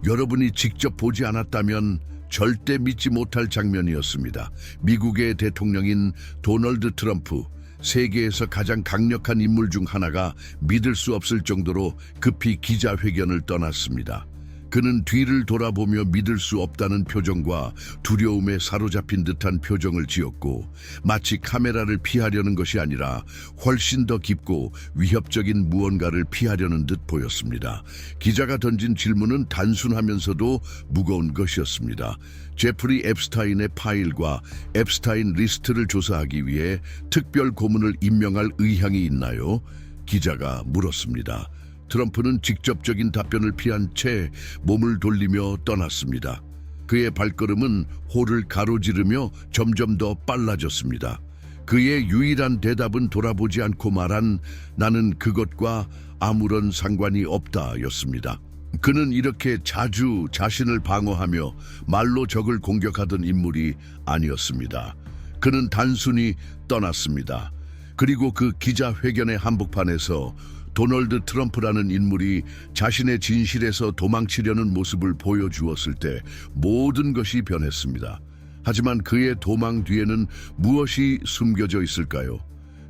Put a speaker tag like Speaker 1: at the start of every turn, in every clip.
Speaker 1: 여러분이 직접 보지 않았다면 절대 믿지 못할 장면이었습니다. 미국의 대통령인 도널드 트럼프, 세계에서 가장 강력한 인물 중 하나가 믿을 수 없을 정도로 급히 기자회견을 떠났습니다. 그는 뒤를 돌아보며 믿을 수 없다는 표정과 두려움에 사로잡힌 듯한 표정을 지었고, 마치 카메라를 피하려는 것이 아니라 훨씬 더 깊고 위협적인 무언가를 피하려는 듯 보였습니다. 기자가 던진 질문은 단순하면서도 무거운 것이었습니다. 제프리 앱스타인의 파일과 앱스타인 리스트를 조사하기 위해 특별 고문을 임명할 의향이 있나요? 기자가 물었습니다. 트럼프는 직접적인 답변을 피한 채 몸을 돌리며 떠났습니다. 그의 발걸음은 홀을 가로지르며 점점 더 빨라졌습니다. 그의 유일한 대답은 돌아보지 않고 말한 "나는 그것과 아무런 상관이 없다"였습니다. 그는 이렇게 자주 자신을 방어하며 말로 적을 공격하던 인물이 아니었습니다. 그는 단순히 떠났습니다. 그리고 그 기자회견의 한복판에서 도널드 트럼프라는 인물이 자신의 진실에서 도망치려는 모습을 보여주었을 때 모든 것이 변했습니다. 하지만 그의 도망 뒤에는 무엇이 숨겨져 있을까요?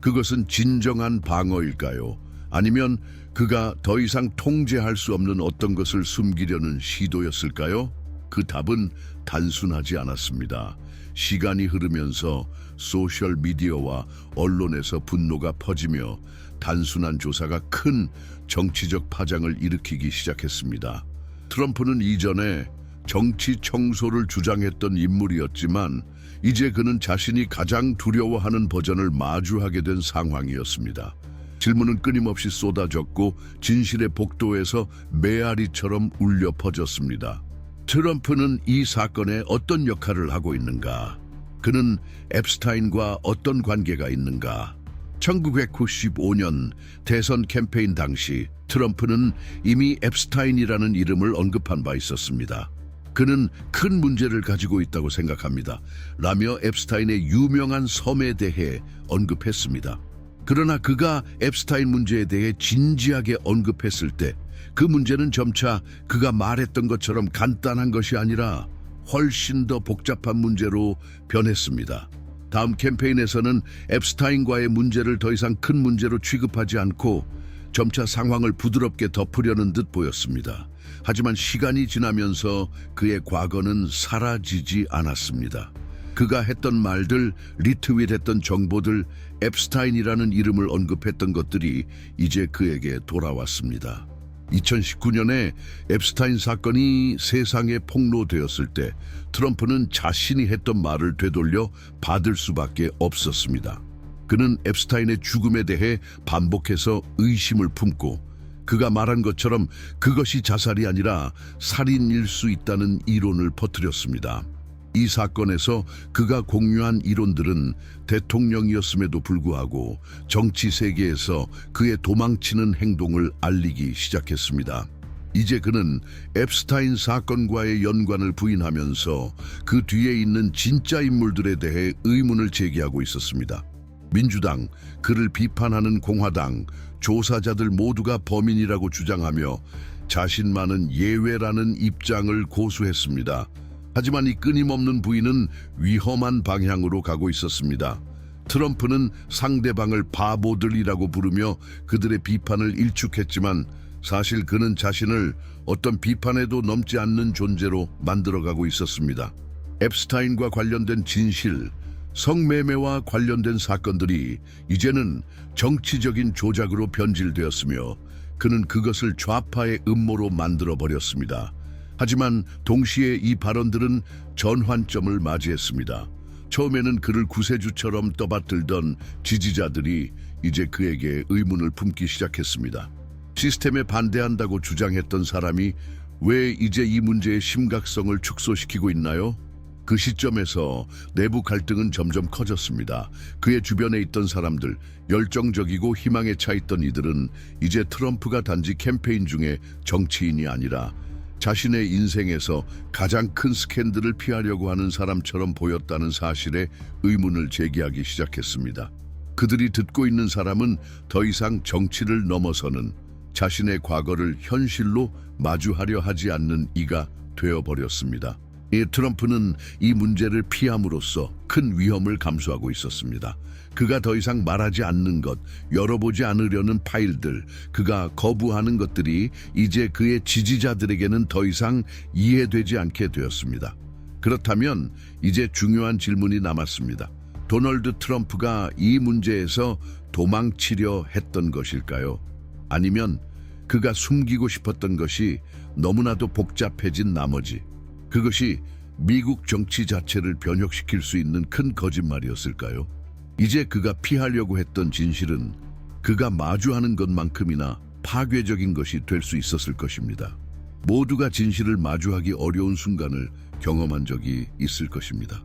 Speaker 1: 그것은 진정한 방어일까요? 아니면 그가 더 이상 통제할 수 없는 어떤 것을 숨기려는 시도였을까요? 그 답은 단순하지 않았습니다. 시간이 흐르면서 소셜미디어와 언론에서 분노가 퍼지며 단순한 조사가 큰 정치적 파장을 일으키기 시작했습니다. 트럼프는 이전에 정치 청소를 주장했던 인물이었지만 이제 그는 자신이 가장 두려워하는 버전을 마주하게 된 상황이었습니다. 질문은 끊임없이 쏟아졌고 진실의 복도에서 메아리처럼 울려 퍼졌습니다. 트럼프는 이 사건에 어떤 역할을 하고 있는가? 그는 앱스타인과 어떤 관계가 있는가? 1995년 대선 캠페인 당시 트럼프는 이미 앱스타인이라는 이름을 언급한 바 있었습니다. 그는 큰 문제를 가지고 있다고 생각합니다 라며 앱스타인의 유명한 섬에 대해 언급했습니다. 그러나 그가 앱스타인 문제에 대해 진지하게 언급했을 때 그 문제는 점차 그가 말했던 것처럼 간단한 것이 아니라 훨씬 더 복잡한 문제로 변했습니다. 다음 캠페인에서는 앱스타인과의 문제를 더 이상 큰 문제로 취급하지 않고 점차 상황을 부드럽게 덮으려는 듯 보였습니다. 하지만 시간이 지나면서 그의 과거는 사라지지 않았습니다. 그가 했던 말들, 리트윗했던 정보들, 앱스타인이라는 이름을 언급했던 것들이 이제 그에게 돌아왔습니다. 2019년에 앱스타인 사건이 세상에 폭로되었을 때 트럼프는 자신이 했던 말을 되돌려 받을 수밖에 없었습니다. 그는 앱스타인의 죽음에 대해 반복해서 의심을 품고 그가 말한 것처럼 그것이 자살이 아니라 살인일 수 있다는 이론을 퍼뜨렸습니다. 이 사건에서 그가 공유한 이론들은 대통령이었음에도 불구하고 정치 세계에서 그의 도망치는 행동을 알리기 시작했습니다. 이제 그는 앱스타인 사건과의 연관을 부인하면서 그 뒤에 있는 진짜 인물들에 대해 의문을 제기하고 있었습니다. 민주당, 그를 비판하는 공화당, 조사자들 모두가 범인이라고 주장하며 자신만은 예외라는 입장을 고수했습니다. 하지만 이 끊임없는 부인은 위험한 방향으로 가고 있었습니다. 트럼프는 상대방을 바보들이라고 부르며 그들의 비판을 일축했지만 사실 그는 자신을 어떤 비판에도 넘지 않는 존재로 만들어가고 있었습니다. 앱스타인과 관련된 진실, 성매매와 관련된 사건들이 이제는 정치적인 조작으로 변질되었으며 그는 그것을 좌파의 음모로 만들어버렸습니다. 하지만 동시에 이 발언들은 전환점을 맞이했습니다. 처음에는 그를 구세주처럼 떠받들던 지지자들이 이제 그에게 의문을 품기 시작했습니다. 시스템에 반대한다고 주장했던 사람이 왜 이제 이 문제의 심각성을 축소시키고 있나요? 그 시점에서 내부 갈등은 점점 커졌습니다. 그의 주변에 있던 사람들, 열정적이고 희망에 차 있던 이들은 이제 트럼프가 단지 캠페인 중에 정치인이 아니라 자신의 인생에서 가장 큰 스캔들을 피하려고 하는 사람처럼 보였다는 사실에 의문을 제기하기 시작했습니다. 그들이 듣고 있는 사람은 더 이상 정치를 넘어서는 자신의 과거를 현실로 마주하려 하지 않는 이가 되어버렸습니다. 이 트럼프는 이 문제를 피함으로써 큰 위험을 감수하고 있었습니다. 그가 더 이상 말하지 않는 것, 열어보지 않으려는 파일들, 그가 거부하는 것들이 이제 그의 지지자들에게는 더 이상 이해되지 않게 되었습니다. 그렇다면 이제 중요한 질문이 남았습니다. 도널드 트럼프가 이 문제에서 도망치려 했던 것일까요? 아니면 그가 숨기고 싶었던 것이 너무나도 복잡해진 나머지 그것이 미국 정치 자체를 변혁시킬 수 있는 큰 거짓말이었을까요? 이제 그가 피하려고 했던 진실은 그가 마주하는 것만큼이나 파괴적인 것이 될 수 있었을 것입니다. 모두가 진실을 마주하기 어려운 순간을 경험한 적이 있을 것입니다.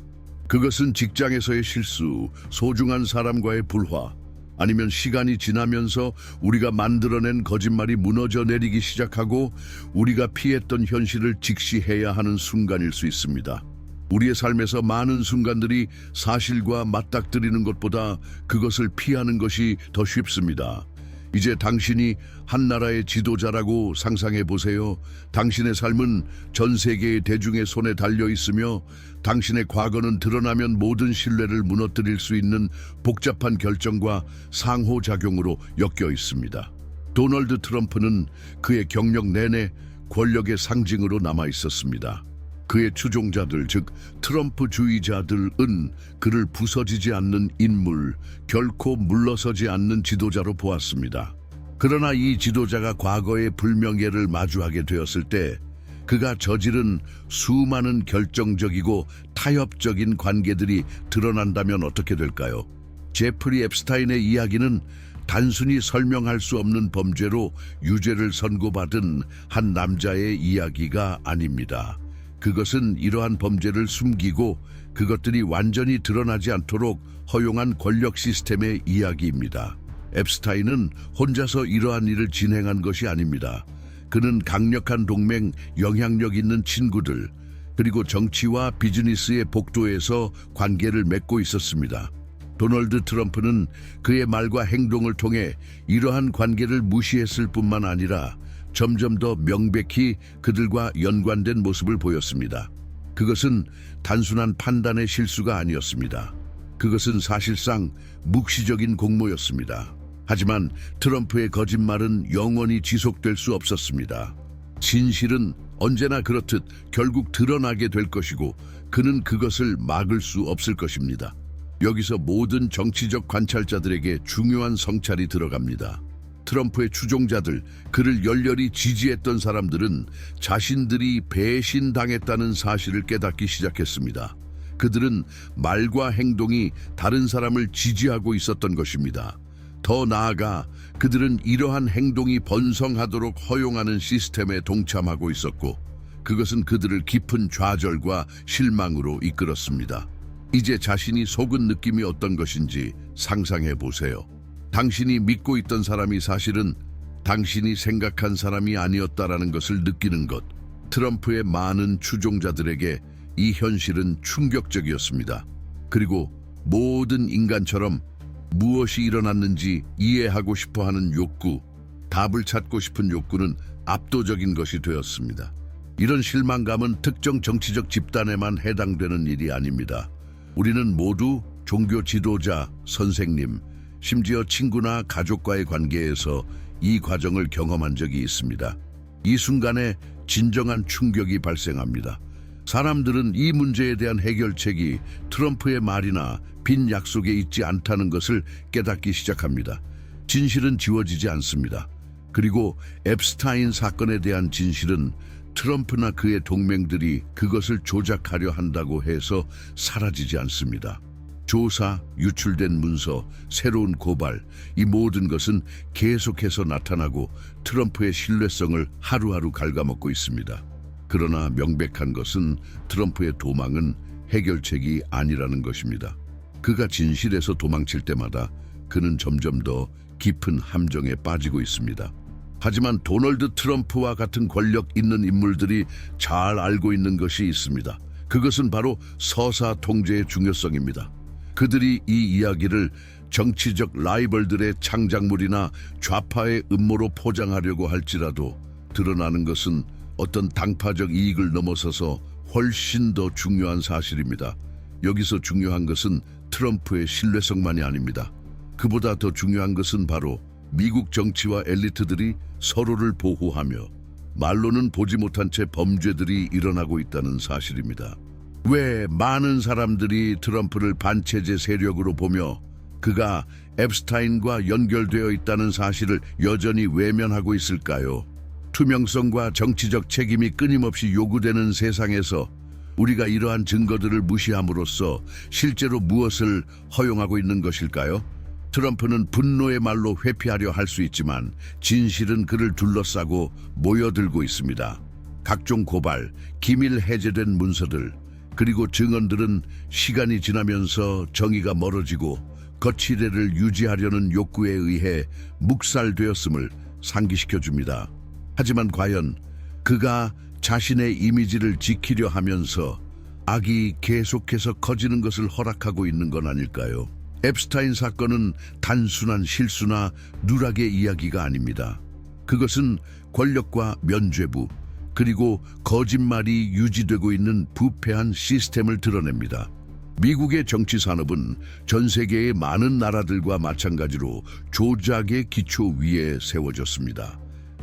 Speaker 1: 그것은 직장에서의 실수, 소중한 사람과의 불화, 아니면 시간이 지나면서 우리가 만들어낸 거짓말이 무너져 내리기 시작하고 우리가 피했던 현실을 직시해야 하는 순간일 수 있습니다. 우리의 삶에서 많은 순간들이 사실과 맞닥뜨리는 것보다 그것을 피하는 것이 더 쉽습니다. 이제 당신이 한 나라의 지도자라고 상상해 보세요. 당신의 삶은 전 세계의 대중의 손에 달려 있으며 당신의 과거는 드러나면 모든 신뢰를 무너뜨릴 수 있는 복잡한 결정과 상호작용으로 엮여 있습니다. 도널드 트럼프는 그의 경력 내내 권력의 상징으로 남아 있었습니다. 그의 추종자들, 즉 트럼프주의자들은 그를 부서지지 않는 인물, 결코 물러서지 않는 지도자로 보았습니다. 그러나 이 지도자가 과거의 불명예를 마주하게 되었을 때 그가 저지른 수많은 결정적이고 타협적인 관계들이 드러난다면 어떻게 될까요? 제프리 앱스타인의 이야기는 단순히 설명할 수 없는 범죄로 유죄를 선고받은 한 남자의 이야기가 아닙니다. 그것은 이러한 범죄를 숨기고 그것들이 완전히 드러나지 않도록 허용한 권력 시스템의 이야기입니다. 앱스타인은 혼자서 이러한 일을 진행한 것이 아닙니다. 그는 강력한 동맹, 영향력 있는 친구들, 그리고 정치와 비즈니스의 복도에서 관계를 맺고 있었습니다. 도널드 트럼프는 그의 말과 행동을 통해 이러한 관계를 무시했을 뿐만 아니라 점점 더 명백히 그들과 연관된 모습을 보였습니다. 그것은 단순한 판단의 실수가 아니었습니다. 그것은 사실상 묵시적인 공모였습니다. 하지만 트럼프의 거짓말은 영원히 지속될 수 없었습니다. 진실은 언제나 그렇듯 결국 드러나게 될 것이고 그는 그것을 막을 수 없을 것입니다. 여기서 모든 정치적 관찰자들에게 중요한 성찰이 들어갑니다. 트럼프의 추종자들, 그를 열렬히 지지했던 사람들은 자신들이 배신당했다는 사실을 깨닫기 시작했습니다. 그들은 말과 행동이 다른 사람을 지지하고 있었던 것입니다. 더 나아가 그들은 이러한 행동이 번성하도록 허용하는 시스템에 동참하고 있었고 그것은 그들을 깊은 좌절과 실망으로 이끌었습니다. 이제 자신이 속은 느낌이 어떤 것인지 상상해 보세요. 당신이 믿고 있던 사람이 사실은 당신이 생각한 사람이 아니었다라는 것을 느끼는 것. 트럼프의 많은 추종자들에게 이 현실은 충격적이었습니다. 그리고 모든 인간처럼 무엇이 일어났는지 이해하고 싶어하는 욕구, 답을 찾고 싶은 욕구는 압도적인 것이 되었습니다. 이런 실망감은 특정 정치적 집단에만 해당되는 일이 아닙니다. 우리는 모두 종교 지도자, 선생님, 심지어 친구나 가족과의 관계에서 이 과정을 경험한 적이 있습니다. 이 순간에 진정한 충격이 발생합니다. 사람들은 이 문제에 대한 해결책이 트럼프의 말이나 빈 약속에 있지 않다는 것을 깨닫기 시작합니다. 진실은 지워지지 않습니다. 그리고 앱스타인 사건에 대한 진실은 트럼프나 그의 동맹들이 그것을 조작하려 한다고 해서 사라지지 않습니다. 조사, 유출된 문서, 새로운 고발, 이 모든 것은 계속해서 나타나고 트럼프의 신뢰성을 하루하루 갉아먹고 있습니다. 그러나 명백한 것은 트럼프의 도망은 해결책이 아니라는 것입니다. 그가 진실에서 도망칠 때마다 그는 점점 더 깊은 함정에 빠지고 있습니다. 하지만 도널드 트럼프와 같은 권력 있는 인물들이 잘 알고 있는 것이 있습니다. 그것은 바로 서사 통제의 중요성입니다. 그들이 이 이야기를 정치적 라이벌들의 창작물이나 좌파의 음모로 포장하려고 할지라도 드러나는 것은 어떤 당파적 이익을 넘어서서 훨씬 더 중요한 사실입니다. 여기서 중요한 것은 트럼프의 신뢰성만이 아닙니다. 그보다 더 중요한 것은 바로 미국 정치와 엘리트들이 서로를 보호하며 말로는 보지 못한 채 범죄들이 일어나고 있다는 사실입니다. 왜 많은 사람들이 트럼프를 반체제 세력으로 보며 그가 앱스타인과 연결되어 있다는 사실을 여전히 외면하고 있을까요? 투명성과 정치적 책임이 끊임없이 요구되는 세상에서 우리가 이러한 증거들을 무시함으로써 실제로 무엇을 허용하고 있는 것일까요? 트럼프는 분노의 말로 회피하려 할 수 있지만 진실은 그를 둘러싸고 모여들고 있습니다. 각종 고발, 기밀 해제된 문서들, 그리고 증언들은 시간이 지나면서 정의가 멀어지고 거칠애를 유지하려는 욕구에 의해 묵살되었음을 상기시켜줍니다. 하지만 과연 그가 자신의 이미지를 지키려 하면서 악이 계속해서 커지는 것을 허락하고 있는 건 아닐까요? 앱스타인 사건은 단순한 실수나 누락의 이야기가 아닙니다. 그것은 권력과 면죄부, 그리고 거짓말이 유지되고 있는 부패한 시스템을 드러냅니다. 미국의 정치 산업은 전 세계의 많은 나라들과 마찬가지로 조작의 기초 위에 세워졌습니다.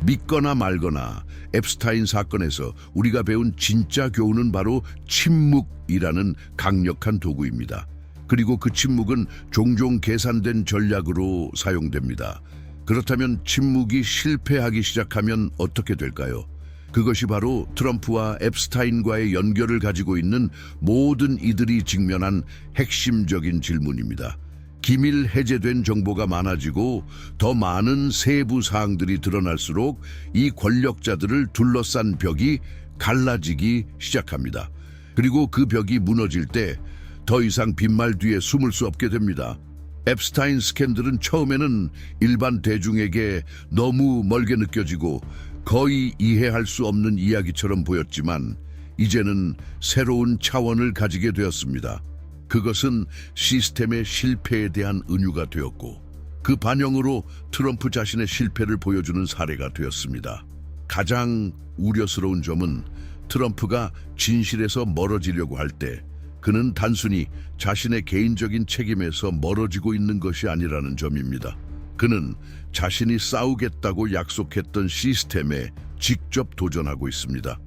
Speaker 1: 믿거나 말거나 앱스타인 사건에서 우리가 배운 진짜 교훈은 바로 침묵이라는 강력한 도구입니다. 그리고 그 침묵은 종종 계산된 전략으로 사용됩니다. 그렇다면 침묵이 실패하기 시작하면 어떻게 될까요? 그것이 바로 트럼프와 앱스타인과의 연결을 가지고 있는 모든 이들이 직면한 핵심적인 질문입니다. 기밀 해제된 정보가 많아지고 더 많은 세부 사항들이 드러날수록 이 권력자들을 둘러싼 벽이 갈라지기 시작합니다. 그리고 그 벽이 무너질 때 더 이상 빈말 뒤에 숨을 수 없게 됩니다. 앱스타인 스캔들은 처음에는 일반 대중에게 너무 멀게 느껴지고 거의 이해할 수 없는 이야기처럼 보였지만 이제는 새로운 차원을 가지게 되었습니다. 그것은 시스템의 실패에 대한 은유가 되었고 그 반영으로 트럼프 자신의 실패를 보여주는 사례가 되었습니다. 가장 우려스러운 점은 트럼프가 진실에서 멀어지려고 할 때 그는 단순히 자신의 개인적인 책임에서 멀어지고 있는 것이 아니라는 점입니다. 그는 자신이 싸우겠다고 약속했던 시스템에 직접 도전하고 있습니다.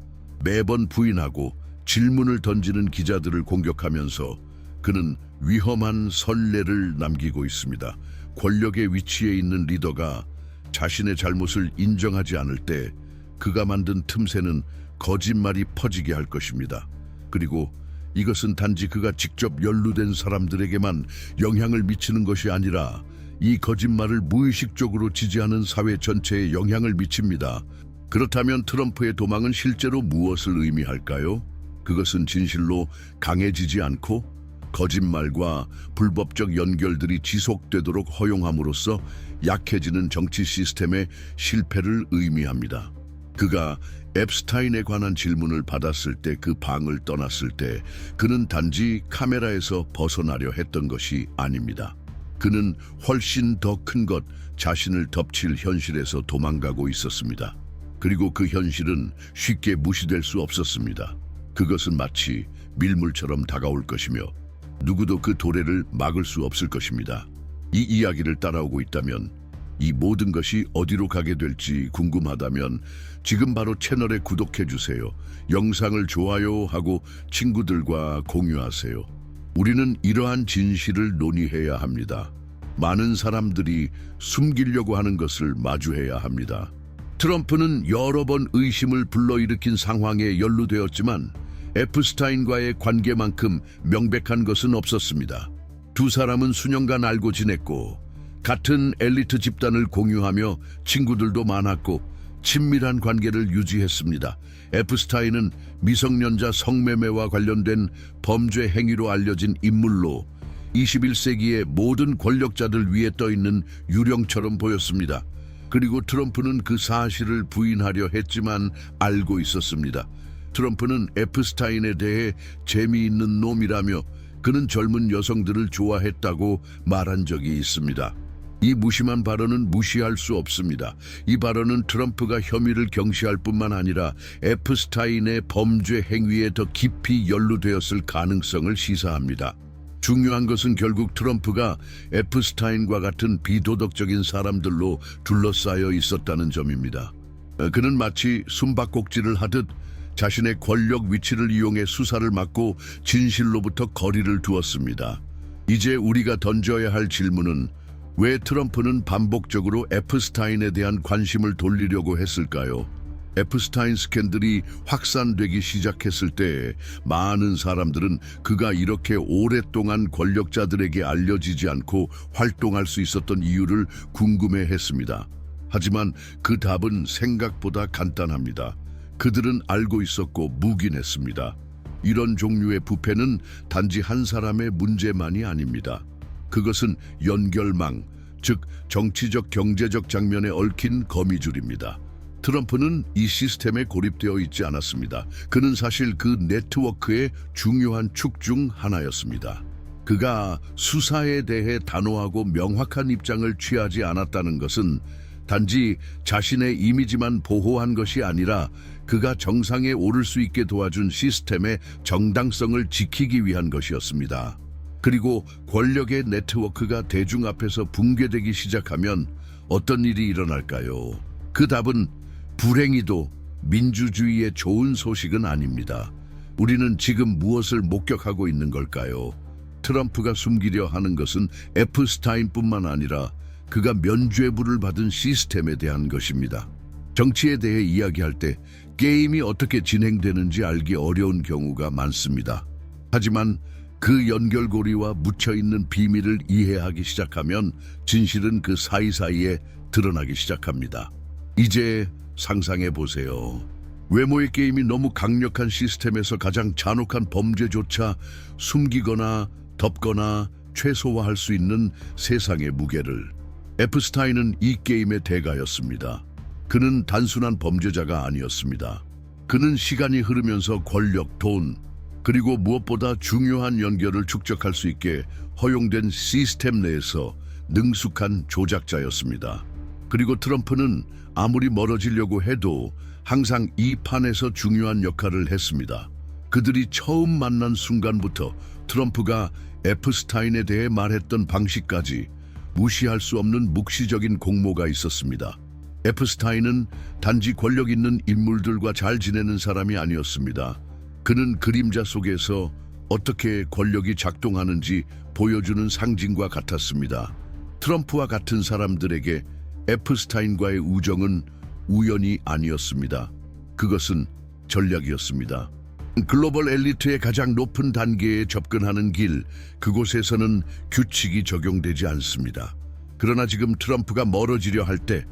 Speaker 1: 매번 부인하고 질문을 던지는 기자들을 공격하면서 그는 위험한 선례를 남기고 있습니다. 권력의 위치에 있는 리더가 자신의 잘못을 인정하지 않을 때 그가 만든 틈새는 거짓말이 퍼지게 할 것입니다. 그리고 이것은 단지 그가 직접 연루된 사람들에게만 영향을 미치는 것이 아니라 이 거짓말을 무의식적으로 지지하는 사회 전체에 영향을 미칩니다. 그렇다면 트럼프의 도망은 실제로 무엇을 의미할까요? 그것은 진실로 강해지지 않고 거짓말과 불법적 연결들이 지속되도록 허용함으로써 약해지는 정치 시스템의 실패를 의미합니다. 그가 앱스타인에 관한 질문을 받았을 때 그 방을 떠났을 때 그는 단지 카메라에서 벗어나려 했던 것이 아닙니다. 그는 훨씬 더 큰 것, 자신을 덮칠 현실에서 도망가고 있었습니다. 그리고 그 현실은 쉽게 무시될 수 없었습니다. 그것은 마치 밀물처럼 다가올 것이며 누구도 그 도래를 막을 수 없을 것입니다. 이 이야기를 따라오고 있다면 이 모든 것이 어디로 가게 될지 궁금하다면 지금 바로 채널에 구독해 주세요. 영상을 좋아요하고 친구들과 공유하세요. 우리는 이러한 진실을 논의해야 합니다. 많은 사람들이 숨기려고 하는 것을 마주해야 합니다. 트럼프는 여러 번 의심을 불러일으킨 상황에 연루되었지만 앱스타인과의 관계만큼 명백한 것은 없었습니다. 두 사람은 수년간 알고 지냈고 같은 엘리트 집단을 공유하며 친구들도 많았고 친밀한 관계를 유지했습니다. 앱스타인은 미성년자 성매매와 관련된 범죄 행위로 알려진 인물로 21세기의 모든 권력자들 위에 떠있는 유령처럼 보였습니다. 그리고 트럼프는 그 사실을 부인하려 했지만 알고 있었습니다. 트럼프는 앱스타인에 대해 재미있는 놈이라며 그는 젊은 여성들을 좋아했다고 말한 적이 있습니다. 이 무심한 발언은 무시할 수 없습니다. 이 발언은 트럼프가 혐의를 경시할 뿐만 아니라 에프스타인의 범죄 행위에 더 깊이 연루되었을 가능성을 시사합니다. 중요한 것은 결국 트럼프가 에프스타인과 같은 비도덕적인 사람들로 둘러싸여 있었다는 점입니다. 그는 마치 숨바꼭질을 하듯 자신의 권력 위치를 이용해 수사를 막고 진실로부터 거리를 두었습니다. 이제 우리가 던져야 할 질문은 왜 트럼프는 반복적으로 에프스타인에 대한 관심을 돌리려고 했을까요? 에프스타인 스캔들이 확산되기 시작했을 때 많은 사람들은 그가 이렇게 오랫동안 권력자들에게 알려지지 않고 활동할 수 있었던 이유를 궁금해했습니다. 하지만 그 답은 생각보다 간단합니다. 그들은 알고 있었고 묵인했습니다. 이런 종류의 부패는 단지 한 사람의 문제만이 아닙니다. 그것은 연결망, 즉 정치적 경제적 장면에 얽힌 거미줄입니다. 트럼프는 이 시스템에 고립되어 있지 않았습니다. 그는 사실 그 네트워크의 중요한 축 중 하나였습니다. 그가 수사에 대해 단호하고 명확한 입장을 취하지 않았다는 것은 단지 자신의 이미지만 보호한 것이 아니라 그가 정상에 오를 수 있게 도와준 시스템의 정당성을 지키기 위한 것이었습니다. 그리고 권력의 네트워크가 대중 앞에서 붕괴되기 시작하면 어떤 일이 일어날까요? 그 답은 불행히도 민주주의의 좋은 소식은 아닙니다. 우리는 지금 무엇을 목격하고 있는 걸까요? 트럼프가 숨기려 하는 것은 에프스타인뿐만 아니라 그가 면죄부를 받은 시스템에 대한 것입니다. 정치에 대해 이야기할 때 게임이 어떻게 진행되는지 알기 어려운 경우가 많습니다. 하지만 그 연결고리와 묻혀있는 비밀을 이해하기 시작하면 진실은 그 사이사이에 드러나기 시작합니다. 이제 상상해 보세요. 외모의 게임이 너무 강력한 시스템에서 가장 잔혹한 범죄조차 숨기거나 덮거나 최소화할 수 있는 세상의 무게를. 에프스타인은 이 게임의 대가였습니다. 그는 단순한 범죄자가 아니었습니다. 그는 시간이 흐르면서 권력, 돈, 그리고 무엇보다 중요한 연결을 축적할 수 있게 허용된 시스템 내에서 능숙한 조작자였습니다. 그리고 트럼프는 아무리 멀어지려고 해도 항상 이 판에서 중요한 역할을 했습니다. 그들이 처음 만난 순간부터 트럼프가 에프스타인에 대해 말했던 방식까지 무시할 수 없는 묵시적인 공모가 있었습니다. 에프스타인은 단지 권력 있는 인물들과 잘 지내는 사람이 아니었습니다. 그는 그림자 속에서 어떻게 권력이 작동하는지 보여주는 상징과 같았습니다. 트럼프와 같은 사람들에게 에프스타인과의 우정은 우연이 아니었습니다. 그것은 전략이었습니다. 글로벌 엘리트의 가장 높은 단계에 접근하는 길, 그곳에서는 규칙이 적용되지 않습니다. 그러나 지금 트럼프가 멀어지려 할 때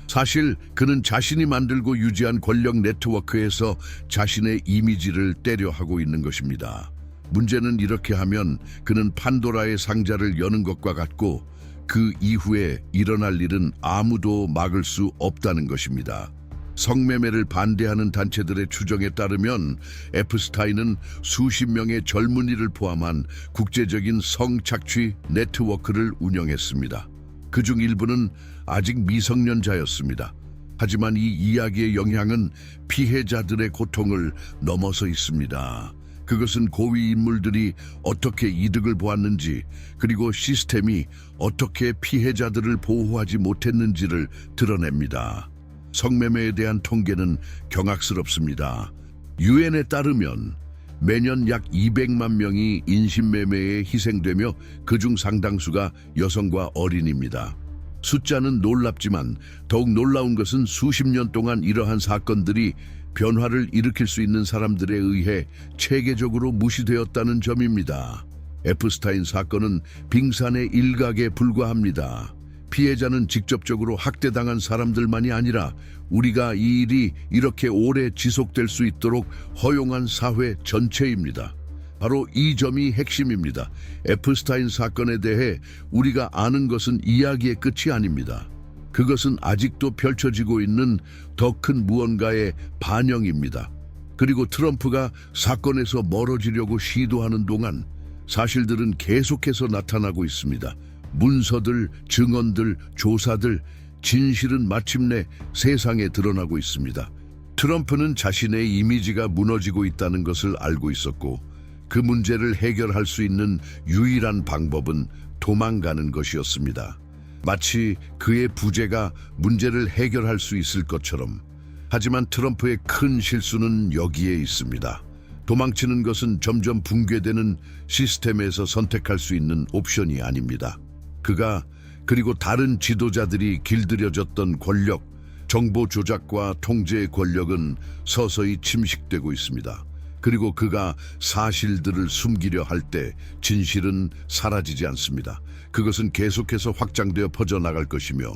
Speaker 1: 사실 그는 자신이 만들고 유지한 권력 네트워크에서 자신의 이미지를 떼려 하고 있는 것입니다. 문제는 이렇게 하면 그는 판도라의 상자를 여는 것과 같고 그 이후에 일어날 일은 아무도 막을 수 없다는 것입니다. 성매매를 반대하는 단체들의 추정에 따르면 에프스타인은 수십 명의 젊은이를 포함한 국제적인 성착취 네트워크를 운영했습니다. 그중 일부는 아직 미성년자였습니다. 하지만 이 이야기의 영향은 피해자들의 고통을 넘어서 있습니다. 그것은 고위 인물들이 어떻게 이득을 보았는지, 그리고 시스템이 어떻게 피해자들을 보호하지 못했는지를 드러냅니다. 성매매에 대한 통계는 경악스럽습니다. 유엔에 따르면 매년 약 200만 명이 인신매매에 희생되며 그중 상당수가 여성과 어린이입니다. 숫자는 놀랍지만 더욱 놀라운 것은 수십 년 동안 이러한 사건들이 변화를 일으킬 수 있는 사람들에 의해 체계적으로 무시되었다는 점입니다. 에프스타인 사건은 빙산의 일각에 불과합니다. 피해자는 직접적으로 학대당한 사람들만이 아니라 우리가 이 일이 이렇게 오래 지속될 수 있도록 허용한 사회 전체입니다. 바로 이 점이 핵심입니다. 에프스타인 사건에 대해 우리가 아는 것은 이야기의 끝이 아닙니다. 그것은 아직도 펼쳐지고 있는 더 큰 무언가의 반영입니다. 그리고 트럼프가 사건에서 멀어지려고 시도하는 동안 사실들은 계속해서 나타나고 있습니다. 문서들, 증언들, 조사들, 진실은 마침내 세상에 드러나고 있습니다. 트럼프는 자신의 이미지가 무너지고 있다는 것을 알고 있었고 그 문제를 해결할 수 있는 유일한 방법은 도망가는 것이었습니다. 마치 그의 부재가 문제를 해결할 수 있을 것처럼. 하지만 트럼프의 큰 실수는 여기에 있습니다. 도망치는 것은 점점 붕괴되는 시스템에서 선택할 수 있는 옵션이 아닙니다. 그가 그리고 다른 지도자들이 길들여졌던 권력, 정보 조작과 통제의 권력은 서서히 침식되고 있습니다. 그리고 그가 사실들을 숨기려 할 때 진실은 사라지지 않습니다. 그것은 계속해서 확장되어 퍼져나갈 것이며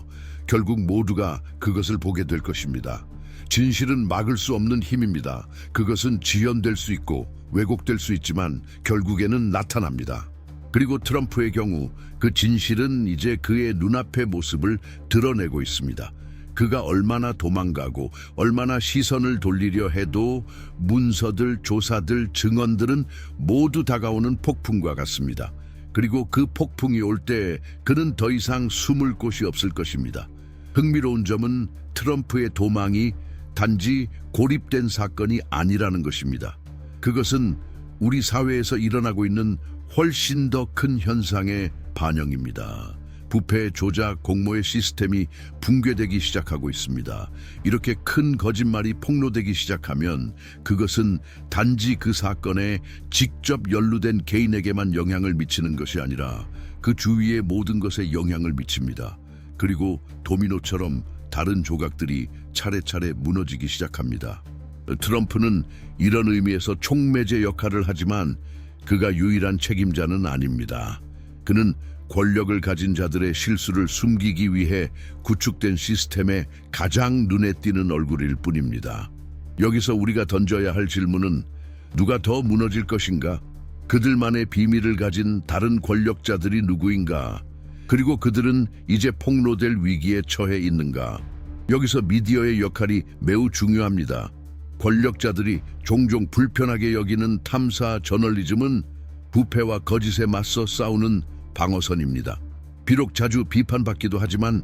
Speaker 1: 결국 모두가 그것을 보게 될 것입니다. 진실은 막을 수 없는 힘입니다. 그것은 지연될 수 있고 왜곡될 수 있지만 결국에는 나타납니다. 그리고 트럼프의 경우 그 진실은 이제 그의 눈앞의 모습을 드러내고 있습니다. 그가 얼마나 도망가고 얼마나 시선을 돌리려 해도 문서들, 조사들, 증언들은 모두 다가오는 폭풍과 같습니다. 그리고 그 폭풍이 올 때 그는 더 이상 숨을 곳이 없을 것입니다. 흥미로운 점은 트럼프의 도망이 단지 고립된 사건이 아니라는 것입니다. 그것은 우리 사회에서 일어나고 있는 훨씬 더 큰 현상의 반영입니다. 부패, 조작, 공모의 시스템이 붕괴되기 시작하고 있습니다. 이렇게 큰 거짓말이 폭로되기 시작하면 그것은 단지 그 사건에 직접 연루된 개인에게만 영향을 미치는 것이 아니라 그 주위의 모든 것에 영향을 미칩니다. 그리고 도미노처럼 다른 조각들이 차례차례 무너지기 시작합니다. 트럼프는 이런 의미에서 촉매제 역할을 하지만 그가 유일한 책임자는 아닙니다. 그는 권력을 가진 자들의 실수를 숨기기 위해 구축된 시스템의 가장 눈에 띄는 얼굴일 뿐입니다. 여기서 우리가 던져야 할 질문은 누가 더 무너질 것인가? 그들만의 비밀을 가진 다른 권력자들이 누구인가? 그리고 그들은 이제 폭로될 위기에 처해 있는가? 여기서 미디어의 역할이 매우 중요합니다. 권력자들이 종종 불편하게 여기는 탐사 저널리즘은 부패와 거짓에 맞서 싸우는 방어선입니다. 비록 자주 비판받기도 하지만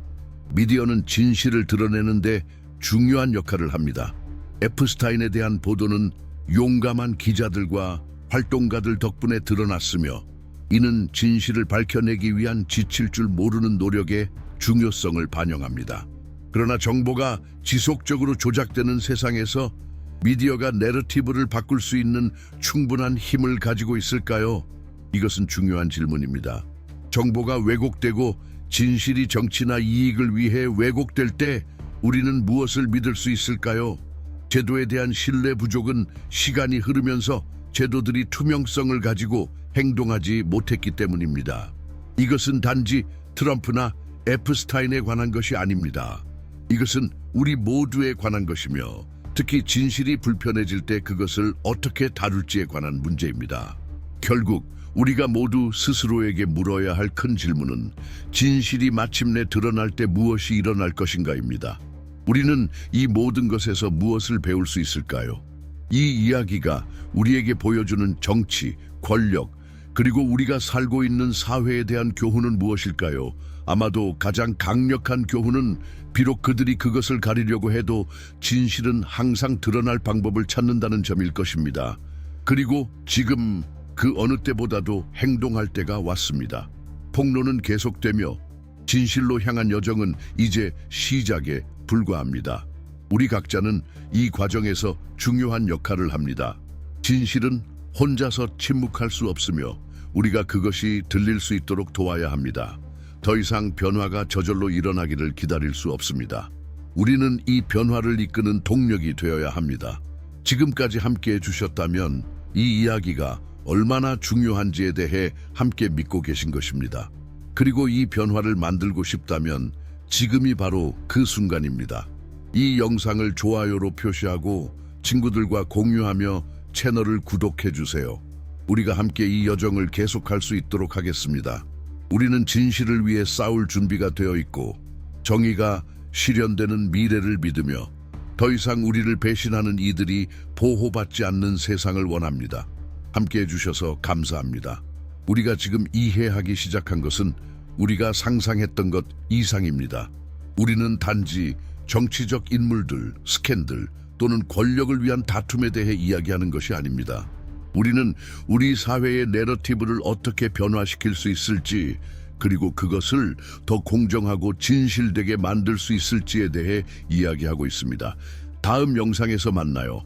Speaker 1: 미디어는 진실을 드러내는데 중요한 역할을 합니다. 에프스타인에 대한 보도는 용감한 기자들과 활동가들 덕분에 드러났으며 이는 진실을 밝혀내기 위한 지칠 줄 모르는 노력의 중요성을 반영합니다. 그러나 정보가 지속적으로 조작되는 세상에서 미디어가 내러티브를 바꿀 수 있는 충분한 힘을 가지고 있을까요? 이것은 중요한 질문입니다. 정보가 왜곡되고 진실이 정치나 이익을 위해 왜곡될 때 우리는 무엇을 믿을 수 있을까요? 제도에 대한 신뢰 부족은 시간이 흐르면서 제도들이 투명성을 가지고 행동하지 못했기 때문입니다. 이것은 단지 트럼프나 에프스타인에 관한 것이 아닙니다. 이것은 우리 모두에 관한 것이며 특히 진실이 불편해질 때 그것을 어떻게 다룰지에 관한 문제입니다. 결국 우리가 모두 스스로에게 물어야 할 큰 질문은 진실이 마침내 드러날 때 무엇이 일어날 것인가입니다. 우리는 이 모든 것에서 무엇을 배울 수 있을까요? 이 이야기가 우리에게 보여주는 정치, 권력, 그리고 우리가 살고 있는 사회에 대한 교훈은 무엇일까요? 아마도 가장 강력한 교훈은 비록 그들이 그것을 가리려고 해도 진실은 항상 드러날 방법을 찾는다는 점일 것입니다. 그리고 지금 그 어느 때보다도 행동할 때가 왔습니다. 폭로는 계속되며 진실로 향한 여정은 이제 시작에 불과합니다. 우리 각자는 이 과정에서 중요한 역할을 합니다. 진실은 혼자서 침묵할 수 없으며 우리가 그것이 들릴 수 있도록 도와야 합니다. 더 이상 변화가 저절로 일어나기를 기다릴 수 없습니다. 우리는 이 변화를 이끄는 동력이 되어야 합니다. 지금까지 함께해 주셨다면 이 이야기가 얼마나 중요한지에 대해 함께 믿고 계신 것입니다. 그리고 이 변화를 만들고 싶다면 지금이 바로 그 순간입니다. 이 영상을 좋아요로 표시하고 친구들과 공유하며 채널을 구독해 주세요. 우리가 함께 이 여정을 계속할 수 있도록 하겠습니다. 우리는 진실을 위해 싸울 준비가 되어 있고 정의가 실현되는 미래를 믿으며 더 이상 우리를 배신하는 이들이 보호받지 않는 세상을 원합니다. 함께 해주셔서 감사합니다. 우리가 지금 이해하기 시작한 것은 우리가 상상했던 것 이상입니다. 우리는 단지 정치적 인물들, 스캔들 또는 권력을 위한 다툼에 대해 이야기하는 것이 아닙니다. 우리는 우리 사회의 내러티브를 어떻게 변화시킬 수 있을지, 그리고 그것을 더 공정하고 진실되게 만들 수 있을지에 대해 이야기하고 있습니다. 다음 영상에서 만나요.